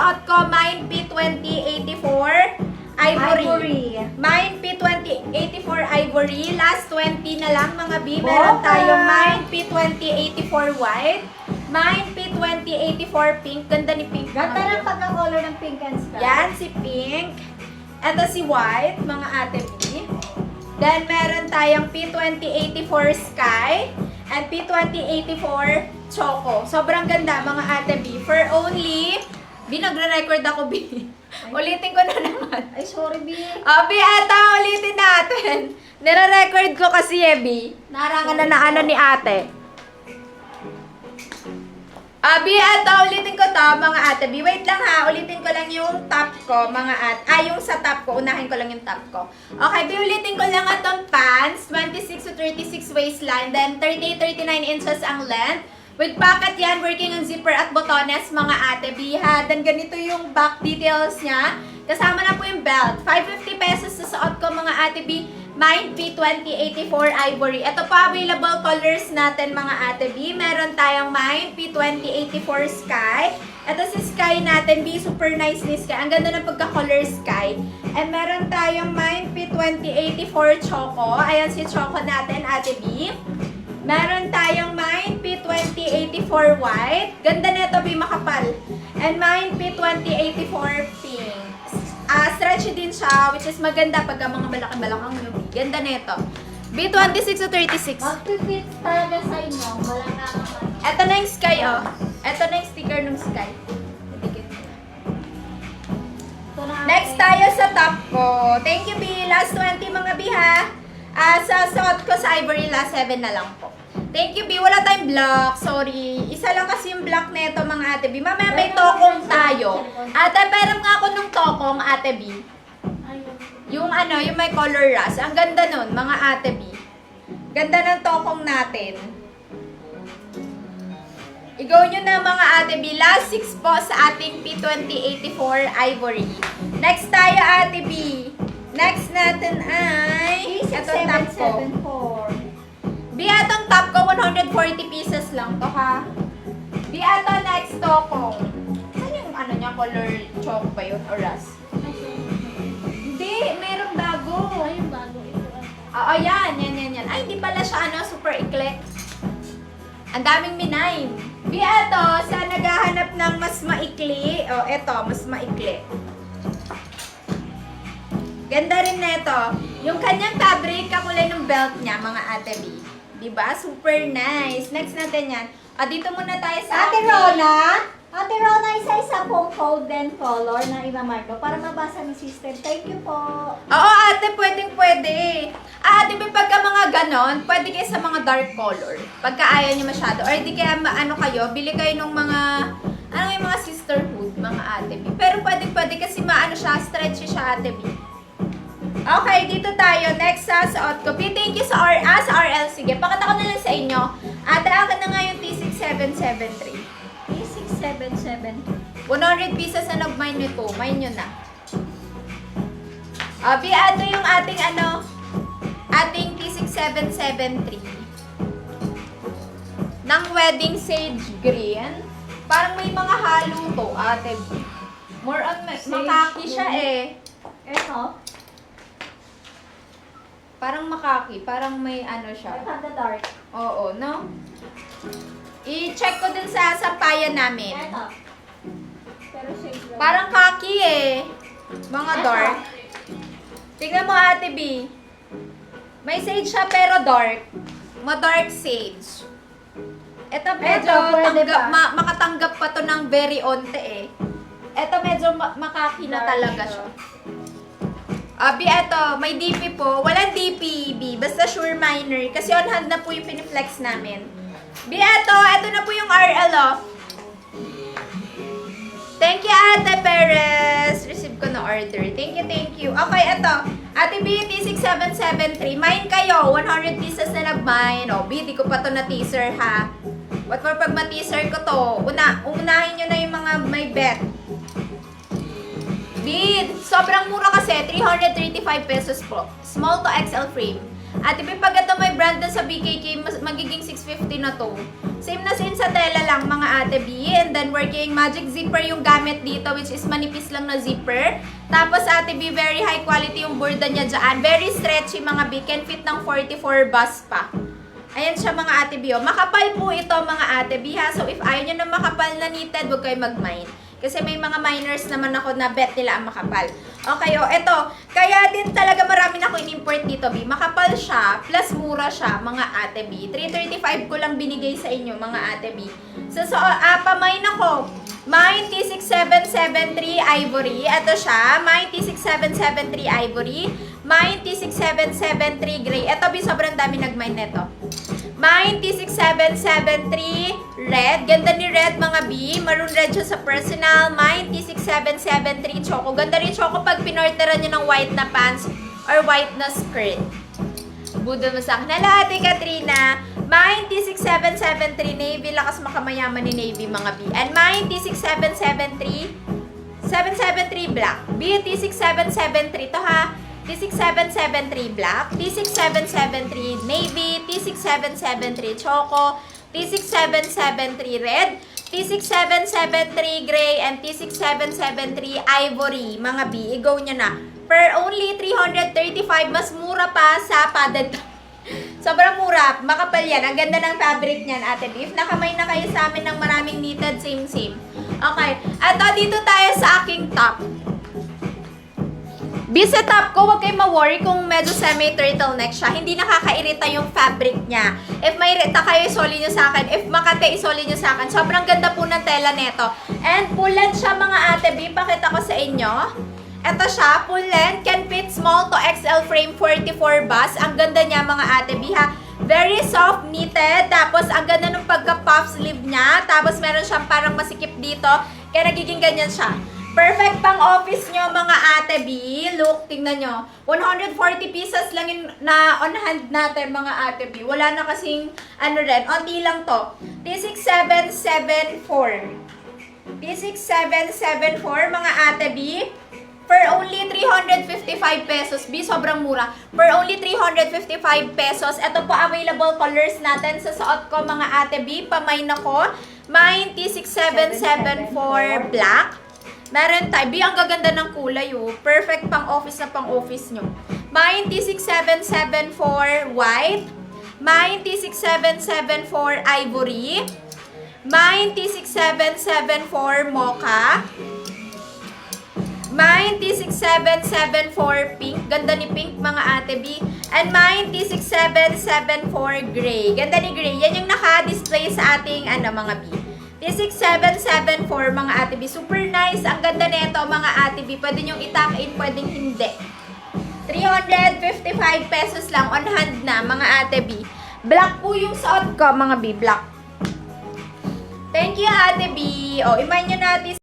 suot ko, Mine P2084 Ivory. Mine P2084 Ivory. Last 20 na lang mga B. Meron tayong Mine P2084 White. Mine P2084 Pink. Ganda ni Pink. Ganda ng pagka-color ng pink and sky. Yan, si Pink. Ito si White, mga ate B. Then, meron tayong P2084 Sky and P2084 Choco. Sobrang ganda, mga ate B. For only, B, nagre-record ako, B. Ulitin ko na naman. Ay, sorry, B. B, ata, ulitin natin. Nire-record ko kasi, B. Narangan na ano ni ate. B, ito, ulitin ko to, mga ate B. Wait lang ha, ulitin ko lang yung top ko, mga ate. Yung sa top ko, unahin ko lang yung top ko. Okay, B, ulitin ko lang itong pants, 26 to 36 waistline, then 38-39 inches ang length. With pocket yan, working on zipper at botones, mga ate B, ha. Then ganito yung back details niya. Kasama na po yung belt. 550 pesos sa suot ko, mga ate B. Mine P2084 Ivory. Ito pa, available colors natin, mga ate B. Meron tayong Mine P2084 Sky. Ito si Sky natin, B. Super nice ni Sky. Ang ganda ng pagka-color Sky. And meron tayong Mine P2084 Choco. Ayan si Choco natin, ate B. Meron tayong Mine P2084 White. Ganda nito, B. Makapal. And Mine P2084 Pink. Stretchy din siya, which is maganda pagka mga balakang lubi. Ganda nito. B26 to 36. Mag-fit talaga sa inyo. Wala na naman. Ito na yung Sky, oh. Ito na yung sticker ng Sky. Dikit ko na. Ito na Next tayo sa top ko. Thank you, B. Last 20 mga B, ha. Sa suot ko sa Ivory, last 7 na lang po. Thank you, B. Wala tayong block. Sorry. Isa lang kasi yung block nito, mga ate B. Mamaya may tokong tayo. Ate, pero nga ako nung tokong, ate B. Yung ano, yung may color rust. Ang ganda nun, mga ate B. Ganda ng tokong natin. I-go nyo na, mga ate B. Last 6 po sa ating P2084 Ivory. Next tayo, ate B. Next natin ay itong top ko. B, itong top ko, 140 pieces lang to, ha? B, ito next tokong. Saan yung ano niya, color chalk ba yun or rust? Hindi, merong bago. Ay, yung bago ito. Oo, yan. Ay, hindi pala siya, super ikli. Ang daming minay. B, ito, sa naghahanap ng mas maikli. Ito, mas maikli. Ganda rin nito. Yung kanyang fabric, kakulay ng belt niya, mga ate B. Diba? Super nice. Next natin yan. Dito muna tayo sa Ate Rona? Ate Rona, isa-isa pong code and color na imamark ko para mabasa ni sister. Thank you po. Oo, ate, pwede. Ate, pagka mga ganon, pwede kayo sa mga dark color. Pagka ayaw nyo masyado. Or di kaya, bili kayo ng mga, yung mga sisterhood, mga ate B. Pero pwede kasi siya, stretchy siya, ate B. Okay, dito tayo. Next sa suot ko. Thank you sa RL. Sige, pakita ko na lang sa inyo. Ate, akin na nga yung T6773. T6773. 100 pieces na nag-mine nito. Mine nyo na. Ito yung ating T6773. Ng wedding sage green. Parang may mga halo to, ate. More on makaki siya eh. Ito. Parang makaki. Parang may siya. Ito the dark. Oo, no? I-check ko din sa sampayan namin. Ito. Pero shade lang. Parang kaki eh. Mga dark. Tingnan mo, ate B. May sage siya pero dark. Ma-dark sage. Ito medyo pwede pa. makatanggap pa to ng very onte eh. Ito medyo makaki na talaga siya. B, eto, may DP po. Walang DP, B. Basta sure minor. Kasi on hand na po yung piniflex namin. B, eto na po yung RL, oh. Thank you, Ate Perez. Receive ko na order. Thank you. Okay, eto. Ate B, T6773. Mine kayo. 100 pieces na nag-mine. B, di ko pa to na-teaser, ha. What more pag ma-teaser ko to? Unahin nyo na yung mga may bet. Bid, sobrang mura kasi, 335 pesos po. Small to XL frame. Ate B, pag ito may brand na sa BKK, magiging 650 na to. Same na same sa tela lang, mga Ate B. And then, working magic zipper yung gamit dito, which is manipis lang na zipper. Tapos, Ate B, very high quality yung burda niya dyan. Very stretchy, mga B. Can fit ng 44 bus pa. Ayan siya, mga Ate B. Makapal po ito, mga Ate B, ha. So, if ayaw nyo na makapal na knitted, huwag kayo mag-mind. Kasi may mga miners naman ako na bet nila ang makapal. Okay, ito. Kaya din talaga marami na ako in-import dito, B. Makapal siya, plus mura siya, mga Ate B. 335 ko lang binigay sa inyo, mga Ate B. So, pamain ako. Mine T6773 Ivory. Ito siya. Mine T6773 Ivory. Mine T6773 Gray. Ito, B, sobrang dami nag-mine neto. Mine T6773 Red. Ganda ni Red, mga B. Maroon red siya sa personal. Mine T6773 Choco. Ganda rin Choco pag pinorteran nyo ng white na pants or white na skirt. Budol mo sa akin. Hala, Ate Katrina. Mine T6773 Navy. Lakas makamayaman ni Navy, mga B. And mine T6773 773 Black. B, T6773 to, ha. T6773 Black, T6773 Navy, T6773 Choco, T6773 Red, T6773 Gray, and T6773 Ivory. Mga B, i-go nyo na. Per only 335, mas mura pa sa padded. Sobrang mura, makapal yan. Ang ganda ng fabric niyan, Ate B. If nakamay na kayo sa amin ng maraming knitted, same. Okay, eto dito tayo sa aking top. Sa top ko, huwag kayong ma-worry kung medyo semi-turtleneck siya. Hindi nakakairita yung fabric niya. If may irita kayo, isoli nyo sa akin. If makate, isoli nyo sa akin. Sobrang ganda po ng tela neto. And full length siya, mga Ate B. Pakita ko sa inyo. Ito siya, full length. Can fit small to XL frame 44 bus. Ang ganda niya, mga Ate B, ha. Very soft knitted. Tapos, ang ganda ng pagka-puff sleeve niya. Tapos, meron siyang parang masikip dito. Kaya nagiging ganyan siya. Perfect pang office nyo, mga Ate B. Look, tingnan nyo. 140 pieces lang yung na on hand natin, mga Ate B. Wala na kasing, rin, onti lang to. T6774. T6774, mga Ate B. For only 355 pesos. B, sobrang mura. For only 355 pesos. Ito po available colors natin sa suot ko, mga Ate B. Pamain ako. Mine T6774 Black. Meron tayo. B, ang gaganda ng kulay, oh. Perfect pang office na pang office nyo. Mine T6774 White. Mine T6774 Ivory. Mine T6774 Mocha. Mine T6774 Pink. Ganda ni Pink, mga Ate B. And mine T6774 Gray. Ganda ni Gray. Yan yung naka-display sa ating, mga B. T6774, mga Ate B. Super nice. Ang ganda nito, mga Ate B. Pwede nyong itak-in, pwedeng hindi. 355 pesos lang. On hand na, mga Ate B. Black po yung suot ko, mga B. Black. Thank you, Ate B. O, imayin nyo natin.